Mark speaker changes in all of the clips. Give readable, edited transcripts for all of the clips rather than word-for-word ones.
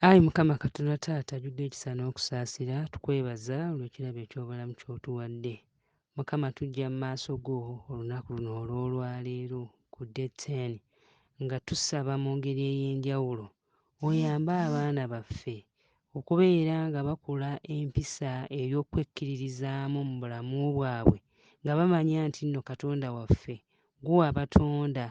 Speaker 1: Ayi Mukama Katonda Taata ajjudde ekisa n'okusaasira, tukwebaza olw'ekirabo eky'obulamu ky'otuwadde. Mukama tujja mu maaso go olunaku luno olw'olwaleero ku day 10 nga tusaba mu ngeri ey'enjawulo oyambe abaana baffe okubeera nga bakula empisa ey'okwekkiririzaamu mu bulamu bwabwe, nga bamanya nti nno Katonda waffe gwe wabatonda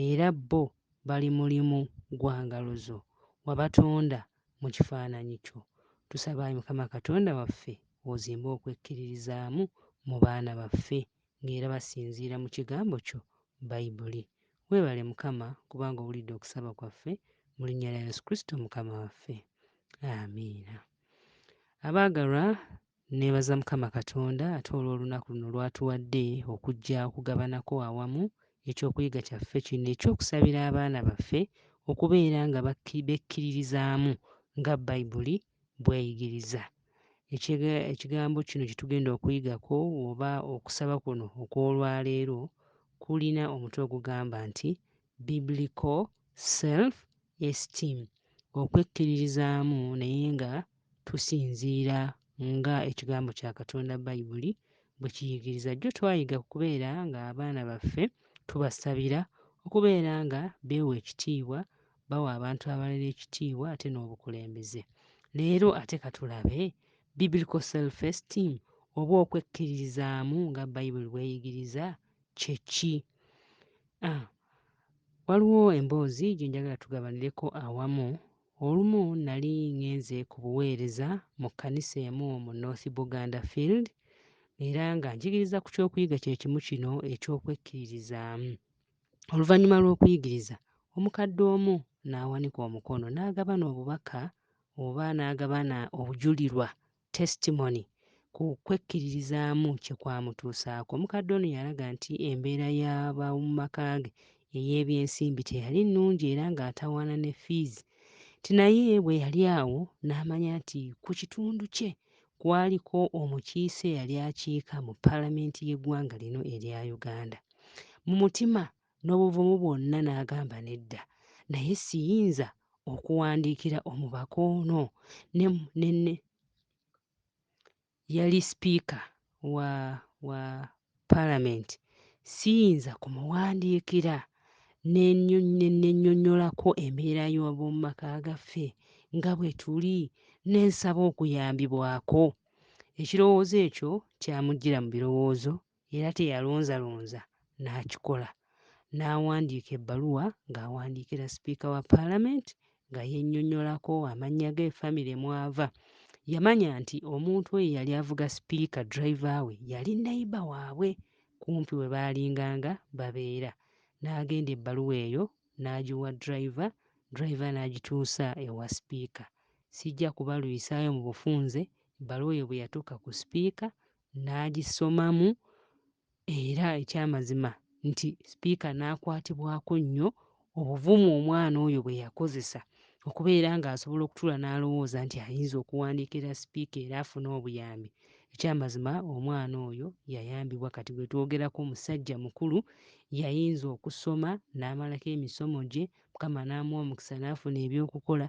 Speaker 1: era bo bali mulimu gwa ngalo zo, wabatonda mu kifaananyi kyo. Tusaba Ayi Mukama Katonda waffe ozimbe okwekkiririzaamu mu baana baffe ng'era basinziira mu kigambo kyo Bayibuli. Weebale Mukama kubanga owulidde okusaba kwaffe mu linnya lya Yesu Kristo Mukama waffe. Amiina. Abaagalwa, neebaza Mukama Katonda ate olw'olunaku luno lw'atuwadde okujja okugabanako awamu ekyokuyiga kyaffe kino ekyokusabira abaana baffe okubeera nga bekkiririzaamu nga Bayibuli bw'eyigiriza. Ekigambo kino kye tugenda okuyigako oba okusaba kuno okw'olwaleero kulina omutwe ogugamba nti Biblical Self-Esteem, okwekkiririzaamu naye nga tusinziira nga ekigambo kya Katonda Bayibuli bwe kiyigiriza. Jjo twayiga ku kubeera nga abaana baffe tubasabira okubeera nga beewa ekitiibwa, bawa abantu abalala ekitiibwa ate n'obukulembeze. Leero ate ka tulabe Biblical Self-Esteem oba okwekkiririzaamu nga Bayibuli bw'eyigiriza kye ki? Waliwo emboozi gye njagala tugabanireko awamu. Olumu nali ngenze ku buweereza mu kkanisa emu mu North Buganda Field era nga njigiriza ku kyokuyiga kye kimu kino eky'okwekkiririzaamu. Oluvannyuma lw'okuyigiriza, omukadde omu n'awanika omukono n'agabana obubaka oba n'agabana obujulirwa testimony ku kwekkiririzaamu kye kwamutuusaako. Omukadde ono yalaga nti embeera y'ab'omu maka ge ey'ebyensimbi teyali nnungi era ng'atawaana ne fiizi. Ti naye bwe yali awo n'amanya nti ku kitundu kye kwaliko omukiise eyali akiika mu paalamenti y'eggwanga lino erya Uganda. Mu mutima n'obuvumu bwonna n'agamba nedda, naye siyinza okuwandiikira omubaka ono yali sipiika wa paalamenti, siyinza kumuwandiikira ne nnyonnyolako embeera y'ab'omu maka gaffe nga bwe tuli ne nsaba okuyambibwako. Ekirowoozo ekyo kyamujjira mu birowoozo era teyalonzalonza, n'akikola. N'awandiika ebbaluwa ng'awandiikira sipiika wa paalamenti nga yennyonnyolako amannya ge, famire mw'ava. Yamanya nti omuntu oyo yali avuga sipiika, driver we yali neighbour waabwe, kumpi we baalinganga babeera. N'agenda ebbaluwa eyo n'agiwa driver, driver n'agituusa ewa sipiika. Sijja kubalwisaayo mu bufunze, ebbaluwa eyo bwe yatuuka ku sipiika n'agisomamu era ekyamazima nti sipiika n'akwatibwako nnyo obuvumu omwana oyo bwe yakozesa okubeera ng'asobola okutuula n'alowooza nti ayinza okuwandiikira sipiika era afune obuyambi. Ekyamazima omwana oyo yayambibwa, kati gwe twogerako musajja mukulu, yayinza okusoma n'amalako emisomo gye, Mukama n'amuwa omukisa n'afuna eby'okukola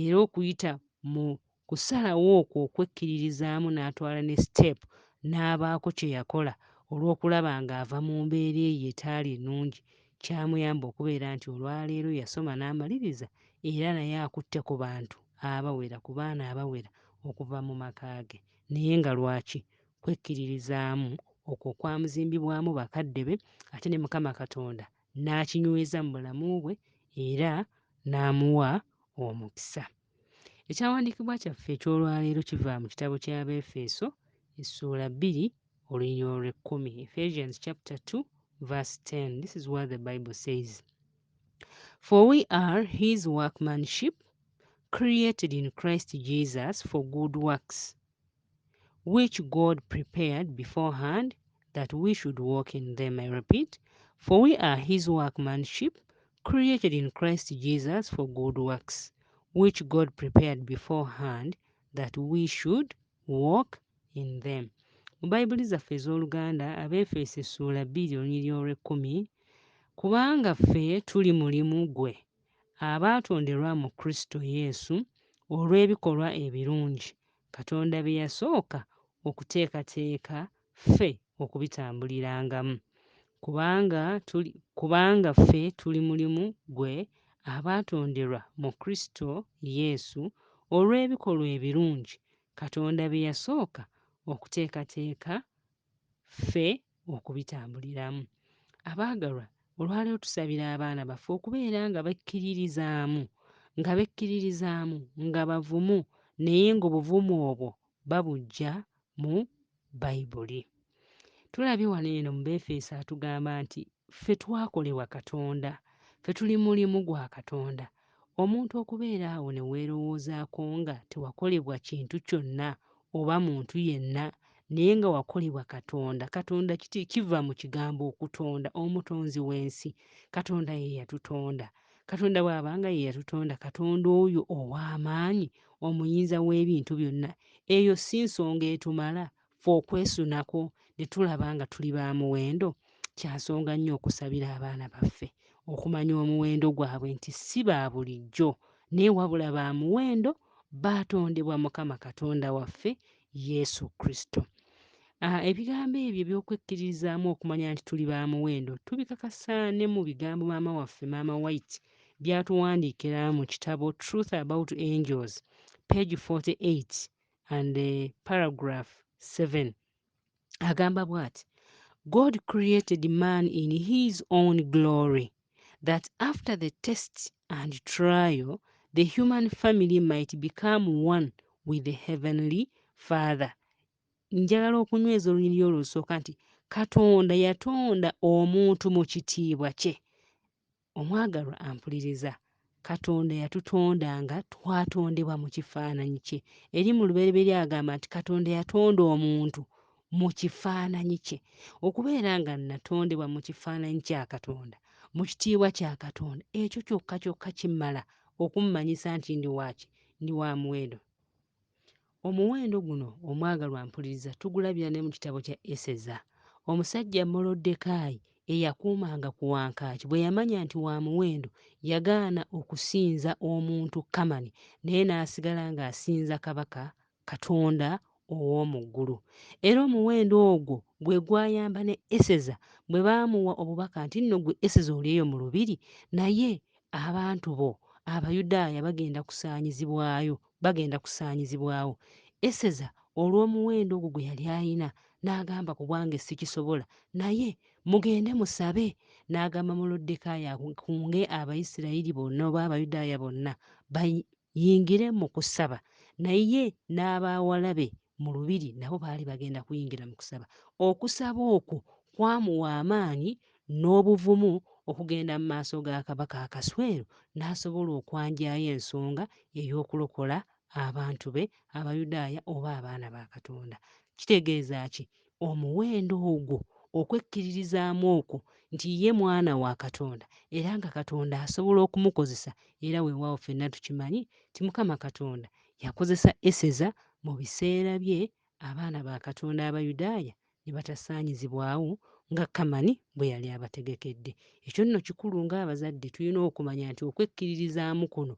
Speaker 1: era okuyita mu kusalawo okwo okwekkiririzaamu n'atwala ne siteepu n'abaako kye yakola olw'okulaba ng'ava mu mbeera eyo etaali nnungi. Kyamuyamba okubeera nti olwaleero yasoma n'amaliriza era naye akutte ku bantu abawera, ku baana abawera okuva mu maka ge. Naye nga lwaki? Kwekkiririzaamu okwo kwamuzimbibwamu bakadde be ate ne Mukama Katonda n'akinyweza mu bulamu bwe era n'amuwa omukisa. Ekyawandiikibwa kyaffe eky'olwaleero kiva mu kitabo ky'Abaefeso essuula 2 olunyiriri olw'ekkumi. Ephesians chapter 2 verse 10. This is what the Bible says. For we are his workmanship, created in Christ Jesus for good works, which God prepared beforehand that we should walk in them. I repeat, for we are his workmanship, created in Christ Jesus for good works, which God prepared beforehand that we should walk in them. Mu Bayibuli zaffe ez'Oluganda, Abaefeso essuula 2 olunyiriri olw'ekkumi, kubanga ffe tuli mulimu gwe abaatonderwa mu Kristo Yesu olw'ebikolwa ebirungi Katonda bye yasooka okuteekateeka ffe okubitambulirangamu. Kubanga ffe tuli mulimu gwe abaatonderwa mu Kristo Yesu olw'ebikolwa ebirungi Katonda bye yasooka okuteekateeka ffe okubitambuliramu. Abaagalwa, olwaleero tusabira abaana baffe okubeera nga bekkiririzaamu, nga bavumu, naye ng'obuvumu obwo babuggya mu Bayibuli. Tulabye wano eno mu Beefeso atugamba nti ffe twakolebwa Katonda, ffe tuli mulimu gwa Katonda. Omuntu okubeera awo ne weerowoozaako nga tewakolebwa kintu kyonna oba muntu yenna naye nga wakolebwa Katonda. Katonda kiva mu kigambo okutonda, omutonzi w'ensi. Katonda ye yatutonda. Katonda bw'abanga ye yatutonda, Katonda oyo ow'amaanyi, omuyinza w'ebintu byonna, eyo si nsonga etumala ffe okwesunako ne tulaba nga tuli ba muwendo. Kya nsonga nnyo okusabira abaana baffe okumanya omuwendo gwabwe nti si ba bulijjo naye wabula ba muwendo, baatondebwa Mukama Katonda waffe Yesu Kristo. Ebigambo ebyo eby'okwekkiririzaamu okumanya nti tuli ba muwendo tubikakasa ne mu bigambo maama waffe Maama White by'atuwandiikira mu kitabo Truth About Angels, page 48 and paragraph 7. Agamba bw'ati: God created man in his own glory, that after the test and trial, the human family might become one with the Heavenly Father. Njagala okunyweza olunyiriryo olusooka nti Katonda yatonda omuntu mu kitiibwa kye. Omwagalwa ampuliriza, Katonda yatutonda nga twatondebwa mu kifaananyi kye. Eri mu lubereberye agamba nti Katonda yatonda omuntu mu kifaananyi kye. Okubeera nga natondebwa mu kifaananyi kya Katonda, mu kitiibwa kya Katonda, ekyo kyokka kyokka kimmala okummanyisa nti ndi wa muwendo. Omuwendo guno, omwagalwa mpuliriza, tugulabira ne mu kitabo kya Eseza. Omusajja Molodekaayi eyakuumanga ku wankaaki bwe yamanya nti wa muwendo, yagaana okusinza omuntu Kamani naye n'asigala ng'asinza kabaka Katonda ow'omu ggulu. Era omuwendo ogwo gwe gwayamba ne Eseza bwe baamuwa obubaka nti nno ggwe Eseza oli eyo mu lubiri, naye abantu bo Abayudaaya bagenda kusaanyizibwawo. Eseza olw'omuwendo ogwo gwe yali ayina n'agamba ku bwange sikisobola, naye mugende musabe. N'agamba Molodekaayi akunge Abayisirayiri bonna oba Abayudaaya bonna bayingire mu kusaba, naye n'abawalabe mu lubiri nabo baali bagenda kuyingira mu kusaba. Okusaba okwo kwamuwa amaanyi n'obuvumu okugenda mu maaso ga Kabaka Akaswero n'asobola okwanjaayo ensonga ey'okulokola abantu be Abayudaaya oba abaana ba Katonda. Kitegeeza ki? Omuwendo ogwo, okwekkiririzaamu okwo nti ye mwana wa Katonda era nga Katonda asobola okumukozesa, era weewaawo ffenna tukimanyi ti Mukama Katonda yakozesa Eseza mu biseera bye abaana ba Katonda Abayudaaya ne batasaanyizibwawo nga Kamani bwe yali abategekedde. Ekyo nno kikulu ng'abazadde tulina okumanya nti okwekkiririzaamu kuno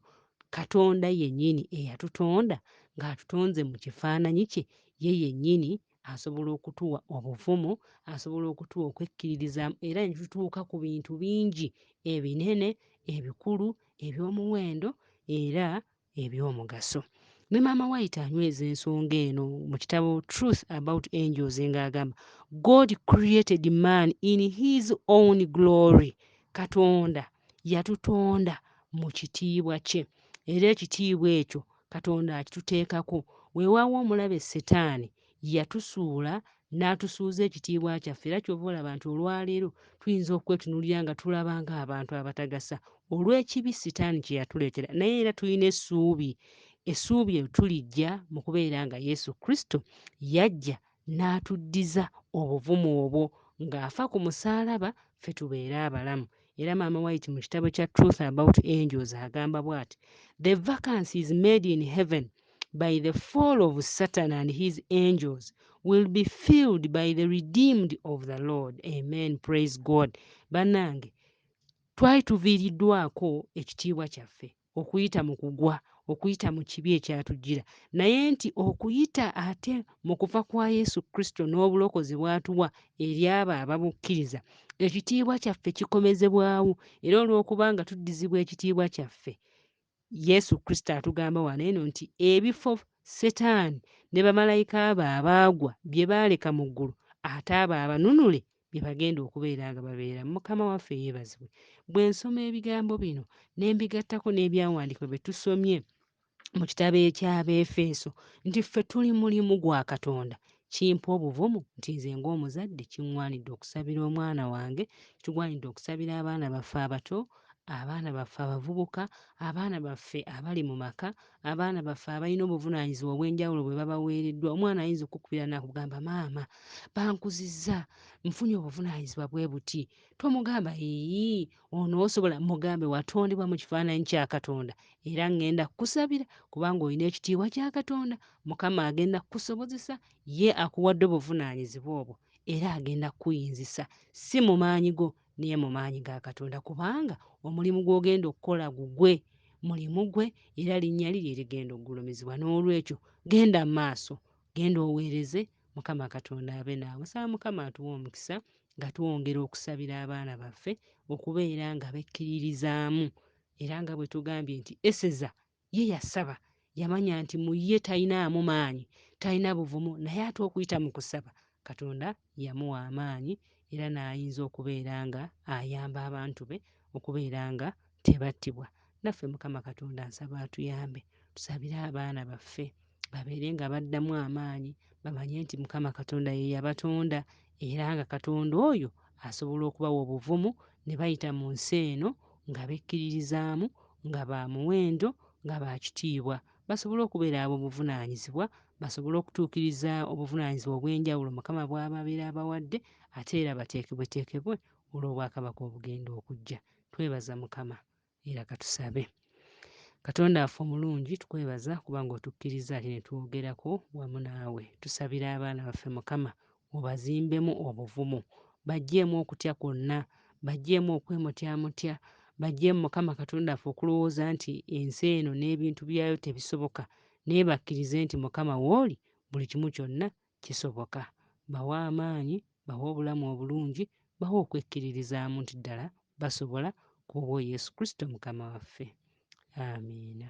Speaker 1: Katonda yennyini eyatutonda ng'atutonze mu kifaananyi kye, ye yennyini asobola okutuwa obuvumu, asobola okutuwa okwekkiririzaamu era ne tutuuka ku bintu bingi ebinene, ebikulu, eby'omuwendo era eby'omugaso. Ne Maama White anyweza ensonga eno mu kitabo Truth About Angels ng'agamba God created man in his own glory. Katonda yatutonda mu kitiibwa kye era ekitiibwa ekyo Katonda akituteekako. Weewaawo omulabe Setaani yatusuula n'atusuuza ekitiibwa kyaffe, era ky'ova olaba nti olwaleero tuyinza okwetunuulira nga tulaba ng'abantu abatagasa olw'ekibi Setaani kye yatuleetera, naye era tulina essuubi eryo tulijja mu kubeera nga Yesu Kristo yajja n'atuddiza obuvumu obwo ng'afa ku musaalaba ffe tubeere abalamu. Era Maama White mu kitabo kya Truth About Angels agamba bw'ati: The vacancies made in heaven by the fall of Satan and his angels will be filled by the redeemed of the Lord. Amen. Praise God. Bannange, twali tuviiriddwako ekitiibwa kyaffe okuyita mu kugwa, okuyita mu kibi ekyatujjira, naye nti okuyita ate mu kufa kwa Yesu Kristo n'obulokozi bw'atuwa eri abo abamukkiriza, ekitiibwa kyaffe kikomezebwawo, era olw'okubanga tuddizibwa ekitiibwa kyaffe, Yesu Kristo atugamba wano eno nti ebifo Setaani ne bamalayika abo abaagwa bye baaleka mu ggulu, ate abo abanunule bye bagenda okubeera nga babeera. Mukama waffe yeebazibwe. Bwe nsoma ebigambo bino ne mbigattako n'ebyawandiikibwa bye tusomye mu kitabo eky'Abeefeso nti ffe tuli mulimu gwa Katonda, kimpa obuvumu nti nze ng'omuzadde kiŋŋwanidde okusabira omwana wange, kitugwanidde okusabira abaana baffe abato, abaana baffe abavubuka, abaana baffe abali mu maka, abaana baffe abalina obuvunaanyizibwa obw'enjawulo bwe babaweereddwa. Omwana ayinza okukukubira n'akugamba, maama bankuzizza, nfunye obuvunaanyizibwa bwe buti. Tomugamba ono osobola, mugambe watondebwa mu kifaananyi kya Katonda era ŋŋenda kukusabira kubanga olina ekitiibwa kya Katonda. Mukama agenda kukusobozesa, ye akuwadde obuvunaanyizibwa obwo era agenda kukuyinzisa, si mu maanyi go naye mu maanyi ga Katonda, kubanga omulimu gw'ogenda okukola gugwe, mulimu gwe era linnya lye ligenda okugulumizibwa. N'olwekyo genda mu maaso, genda oweereze, Mukama Katonda abe naawe. Nsaba Mukama atuwe omukisa nga twongera okusabira abaana baffe okubeera nga bekkiririzaamu, era nga bwe tugambye nti Eseza ye yasaba, yamanya nti mu ye talinaamu maanyi, talina buvumu, naye ate okuyita mu kusaba Katonda yamuwa amaanyi era n'ayinza okubeera nga ayamba abantu be okubeera nga tebattibwa. Naffe Mukama Katonda nsaba atuyambe, tusabire abaana baffe babeere nga baddamu amaanyi, bamanye nti Mukama Katonda ye yabatonda era nga Katonda oyo asobola okubawa obuvumu ne bayita mu nsi eno nga bekkiririzaamu, nga ba muwendo, nga ba kitiibwa, basobole okubeera ab'obuvunaanyizibwa, basobole okutuukiriza obuvunaanyizibwa obw'enjawulo Mukama bw'ababeera abawadde, ate era bateekebweteekebwe olw'obwakabaka obugenda okujja. Twebaza Mukama era katusabe. Katonda waffe omulungi, tukwebaza kubanga otukkiriza ate ne twogerako wamu naawe. Tusabira abaana baffe Mukama obazimbemu obuvumu, baggyeemu okutya kwonna, baggyeemu okwemutyamutya, baggyeemu Mukama Katonda waffe okulowooza nti ensi eno n'ebintu byayo tebisoboka, naye bakkirize nti Mukama w'oli buli kimu kyonna kisoboka. Bawe amaanyi, bawe obulamu obulungi, bawe okwekkiririzaamu nti ddala basobola ku bwa Yesu Kristo Mukama waffe. Amiina.